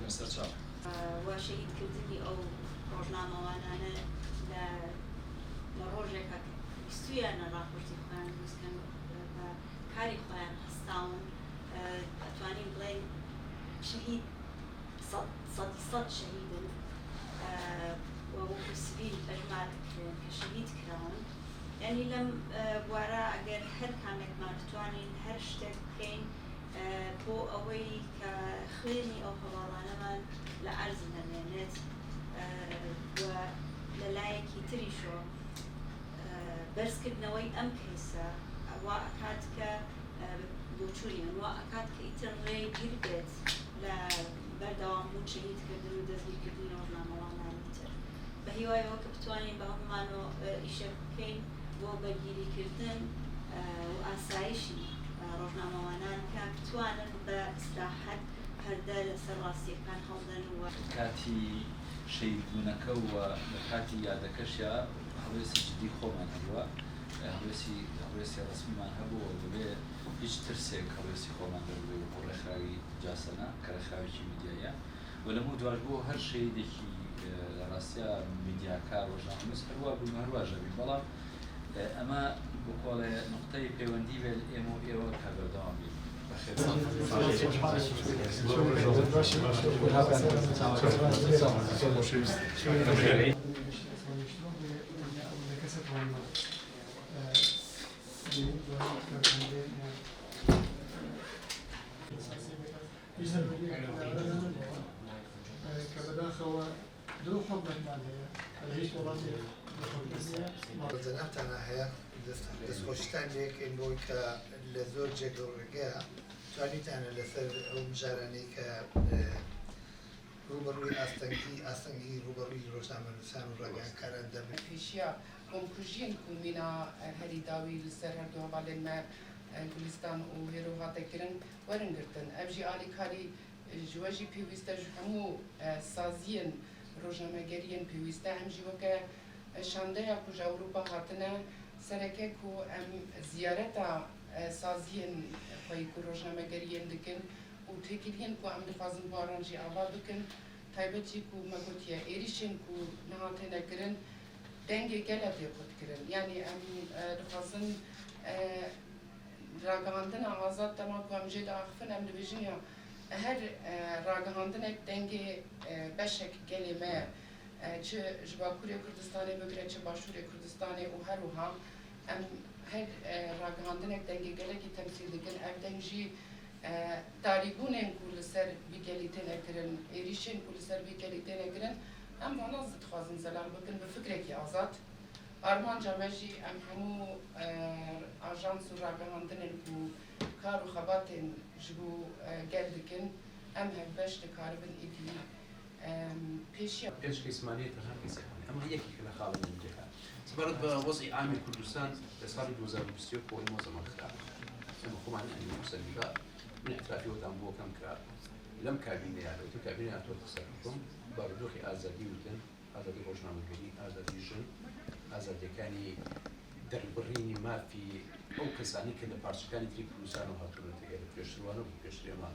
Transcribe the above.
لەسەر چاپ وا شەهیدکردنی ئەو ڕۆژنامەوانانە لە ڕۆژێکە بیستویانە ڕاپۆرتی خۆیان دروستکەن بە کاری خۆیان هەستاون ئەتوانین بڵێن شەهید سەد شەهیدن وەکو سبیل ئەژمار دەکرێن کە شەهید کراون یعنی لەم بوارە ئەگەر هەر کامێکمان بتوانین هەر شتێک بکەین بۆ ئەوەی کە خوێنی ئەو هەواڵانەمان لە عەرز نەمێنێت و لە لایەکی تریشۆ بەرزکردنەوەی ئەم کەیسە وا ئەکات کە بۆچووریان وا ئەکات کە ئیتر ڕێی گیر بێت لە بەردەوامبوون شەهیدکردن و دەستگیرکردنی ڕۆژنامەوانانی تر بە هیوایەوە کە بتوانین بە هەمومانەوە ئیشێک بکەین بۆ بەرگیریکردن و ئاسایشی ڕۆژنامەوانان کە بتوانن بە ئیسلاحەت پەردە لەسەر ڕاستیەکان هەڵدەن و کاتی شەهیدبوونەکە و لە کاتی یادەکەشە هەڵوێستی جدی خۆمان هەبووە هەڵوێستی ڕسمیمان هەبووە بەبێ هیچ ترسێک هەڵوێستی خۆمان دەبێ بۆ ڕێکخراوی جاسەنە کە ڕێکخراوێکی میدیایە و لەموو دواش بۆ هەر شەهیدێکی لە ڕاستیە میدیاکار ڕۆژنامەنووس هەروە بووین هەروەژە بین بەڵام ئەمە بقۆڵێ نقطەی پەیوەندی بێت ئێمە و ئێوە کە بەردەوام بین كبداخل دو حب المالية العيش وراثي زناتنا هي دەستخۆشتان لێک بۆی کە لە زۆر جێگە و ڕێگە توانیتانە لەسەر ئەو مژارانەی کە ڕوبەڕووی ئاستەنگی ڕوبەڕووی ڕۆژنامەنووسان و ڕێگەیانکاران دەبن پیشیا کۆمکوژین کومینا هەری داوی لەسەر هەردوو هەواڵێن مە گولیستان و هێرۆ هاتەکردن وەرنگرتن ئەم ژی ئالیکاری ژوەژی پێویستە هەموو سازیەن ڕۆژنامەگەریەن پێویستە ئەم ژی وەکە شاندەیە کوژ ئەوروپا هاتنە سەرەکەک و ئەم زیارەتە سازیەن خۆی کو ڕۆژنامەگەریەن دکن و تێکیلێن کو ئەم دخوازن بۆ ئارانژی ئاوا بکن تایبەتی کو مەگوتیە ئێریشن کو نەهاتێنەکردن دەنگێ گەلە پێخۆتکردن یعنی ئەم دخوازن ڕاگەهاندنە ئازاد دەما کو ئەم ژێ داخفن ئەم دەبێژنە هەر ڕاگەهاندنێک دەنگێ بەشێک گەلێ مە چه ji Bakurê Kurdistanê bigire çi Başûrê Kurdistanê û her wiha em her ragihandinek dengê gelekî temsîl dikin ev deng jî darîbûnên ku li ser vî gelî têne kirin êrîşên ku li ser vî gelî têne kirin em vana dixwazin zelal bikin bi fikrekî azad armanca me jî em hemû ajans û ragihandinên ku kar û xebatên ji bo gel dikin em hev beş dikaribin êdî پێش قسمانەیەتە هەر قسەکان ئەمە یەکێک لە خاڵە جەکە سپارەت بە وەزعی عامی کوردستان لە ساڵی 2020 بۆ مۆزەمە کرا ئەمە خۆمان ئەنیموسەلیگا من ئەترافیەوەتان بۆ کەم کرا لەم کابینەیە لەوتە کابینە هاتووەتە سەر حکوم بارودۆخی ئازادی وتن ئازادی ڕۆژنامەگەری ئازادی ژن ئازادیەکانی دەربڕینی مافی ئەو کەسانی کە لە پارچەکانی تری کوردستان و هاتوونەتەگەر پێشتروانە بوو پێشترێمان